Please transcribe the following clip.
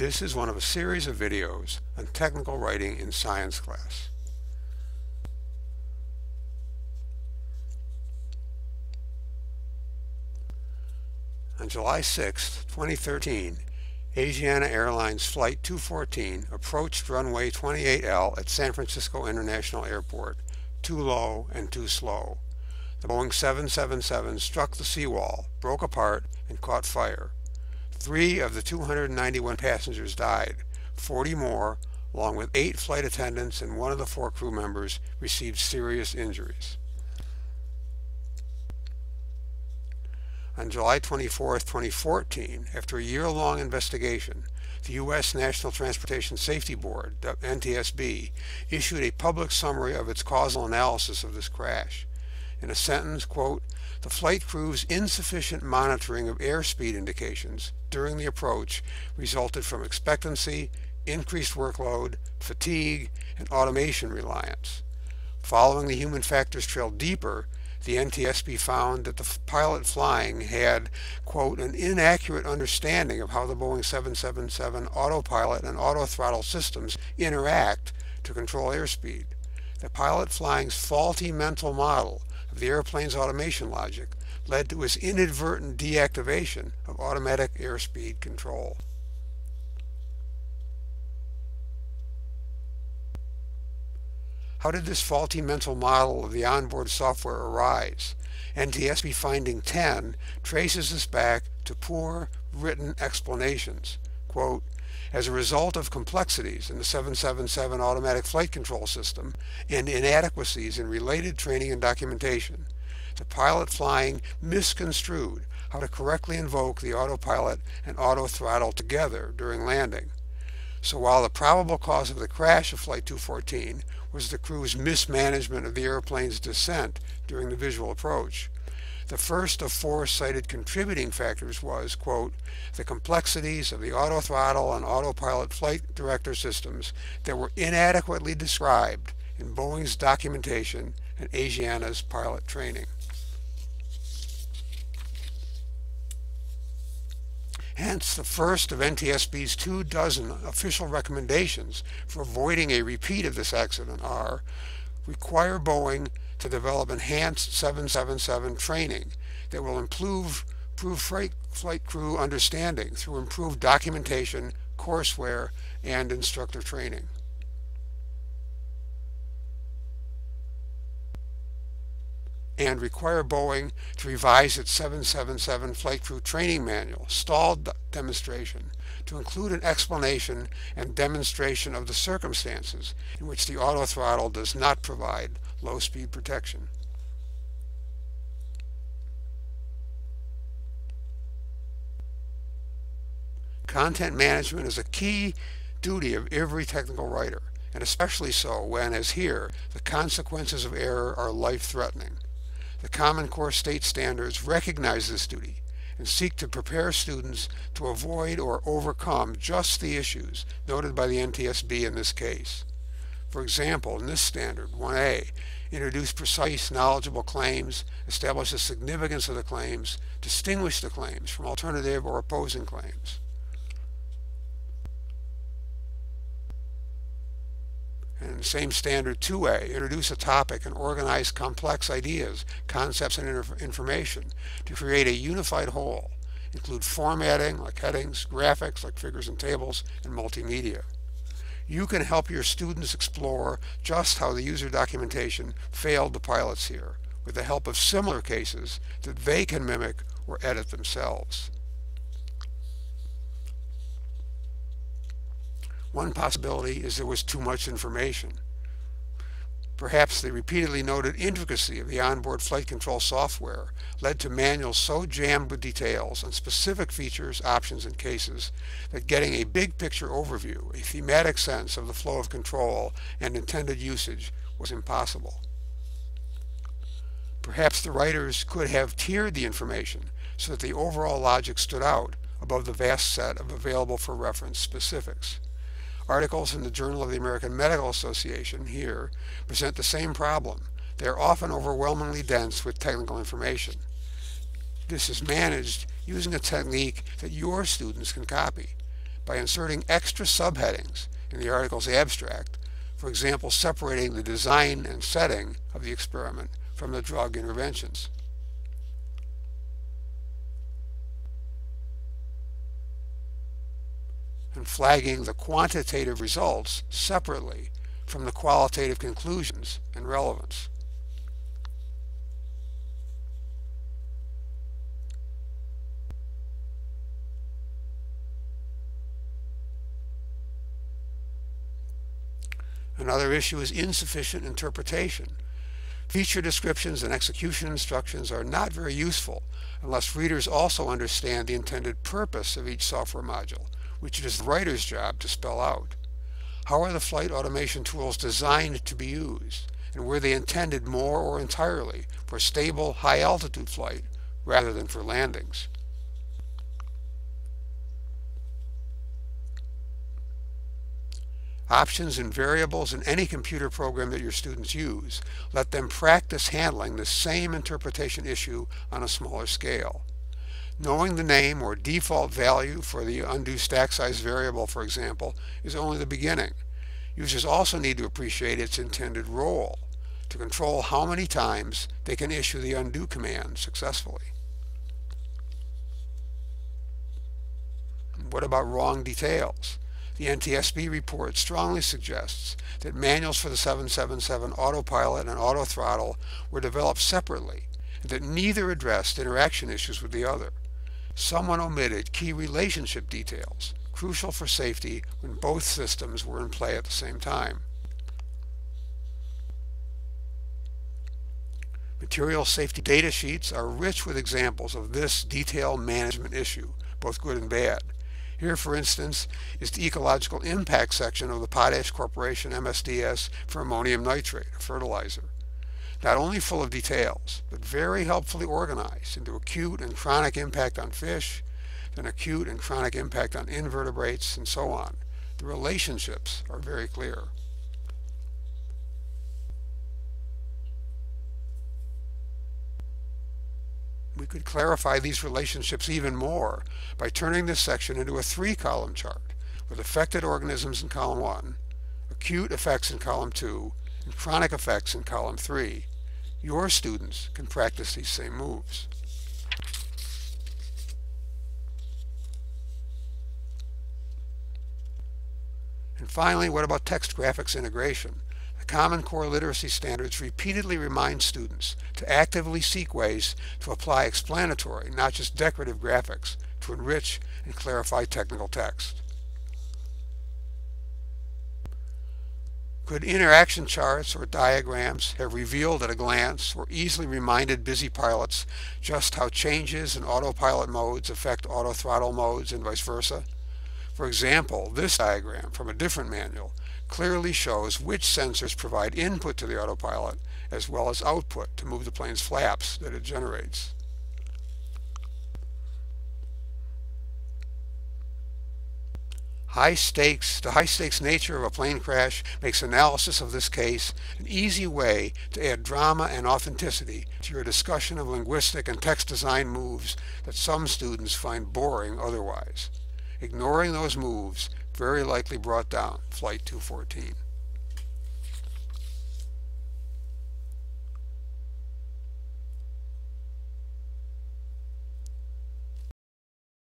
This is one of a series of videos on technical writing in science class. On July 6, 2013, Asiana Airlines Flight 214 approached runway 28L at San Francisco International Airport, too low and too slow. The Boeing 777 struck the seawall, broke apart, and caught fire. 3 of the 291 passengers died. 40 more, along with 8 flight attendants and 1 of the 4 crew members, received serious injuries. On July 24, 2014, after a year-long investigation, the U.S. National Transportation Safety Board, NTSB, issued a public summary of its causal analysis of this crash. In a sentence, quote, "The flight crew's insufficient monitoring of airspeed indications during the approach resulted from expectancy, increased workload, fatigue, and automation reliance. Following the human factors trail deeper, the NTSB found that the pilot flying had, quote, an inaccurate understanding of how the Boeing 777 autopilot and autothrottle systems interact to control airspeed. The pilot flying's faulty mental model of the airplane's automation logic led to its inadvertent deactivation of automatic airspeed control." How did this faulty mental model of the onboard software arise? NTSB finding 10 traces this back to poor written explanations. Quote, "As a result of complexities in the 777 automatic flight control system and inadequacies in related training and documentation, the pilot flying misconstrued how to correctly invoke the autopilot and autothrottle together during landing. So while the probable cause of the crash of Flight 214 was the crew's mismanagement of the airplane's descent during the visual approach, the first of 4 cited contributing factors was, quote, the complexities of the autothrottle and autopilot flight director systems that were inadequately described in Boeing's documentation and Asiana's pilot training." Hence, the first of NTSB's 24 official recommendations for avoiding a repeat of this accident are: require Boeing to develop enhanced 777 training that will improve flight crew understanding through improved documentation, courseware, and instructor training. And require Boeing to revise its 777 flight crew training manual, stalled demonstration, to include an explanation and demonstration of the circumstances in which the autothrottle does not provide low-speed protection. Content management is a key duty of every technical writer, and especially so when, as here, the consequences of error are life-threatening. The Common Core State Standards recognize this duty and seek to prepare students to avoid or overcome just the issues noted by the NTSB in this case. For example, in this standard, 1A, introduce precise, knowledgeable claims, establish the significance of the claims, distinguish the claims from alternative or opposing claims. And the same standard, 2A, introduce a topic and organize complex ideas, concepts, and information to create a unified whole. Include formatting like headings, graphics like figures and tables, and multimedia. You can help your students explore just how the user documentation failed the pilots here, with the help of similar cases that they can mimic or edit themselves. One possibility is there was too much information. Perhaps the repeatedly noted intricacy of the onboard flight control software led to manuals so jammed with details on specific features, options, and cases that getting a big picture overview, a thematic sense of the flow of control and intended usage was impossible. Perhaps the writers could have tiered the information so that the overall logic stood out above the vast set of available for reference specifics. Articles in the Journal of the American Medical Association here present the same problem. They are often overwhelmingly dense with technical information. This is managed using a technique that your students can copy. by inserting extra subheadings in the article's abstract, for example, separating the design and setting of the experiment from the drug interventions. And flagging the quantitative results separately from the qualitative conclusions and relevance. Another issue is insufficient interpretation. Feature descriptions and execution instructions are not very useful unless readers also understand the intended purpose of each software module, which it is the writer's job to spell out. How are the flight automation tools designed to be used, and were they intended more or entirely for stable, high-altitude flight rather than for landings? Options and variables in any computer program that your students use. Let them practice handling the same interpretation issue on a smaller scale. Knowing the name or default value for the undo stack size variable, for example, is only the beginning. Users also need to appreciate its intended role to control how many times they can issue the undo command successfully. What about wrong details? The NTSB report strongly suggests that manuals for the 777 autopilot and autothrottle were developed separately and that neither addressed interaction issues with the other. Someone omitted key relationship details, crucial for safety when both systems were in play at the same time. Material safety data sheets are rich with examples of this detail management issue, both good and bad. Here, for instance, is the ecological impact section of the Potash Corporation MSDS for ammonium nitrate, a fertilizer. Not only full of details, but very helpfully organized into acute and chronic impact on fish, then acute and chronic impact on invertebrates, and so on. The relationships are very clear. We could clarify these relationships even more by turning this section into a 3-column chart with affected organisms in column 1, acute effects in column 2, and chronic effects in column 3. Your students can practice these same moves. And finally, what about text graphics integration? The Common Core Literacy Standards repeatedly remind students to actively seek ways to apply explanatory, not just decorative graphics to enrich and clarify technical text. Could interaction charts or diagrams have revealed at a glance or easily reminded busy pilots just how changes in autopilot modes affect autothrottle modes and vice versa? For example, this diagram from a different manual clearly shows which sensors provide input to the autopilot as well as output to move the plane's flaps that it generates. The high-stakes nature of a plane crash makes analysis of this case an easy way to add drama and authenticity to your discussion of linguistic and text design moves that some students find boring otherwise. Ignoring those moves very likely brought down Flight 214.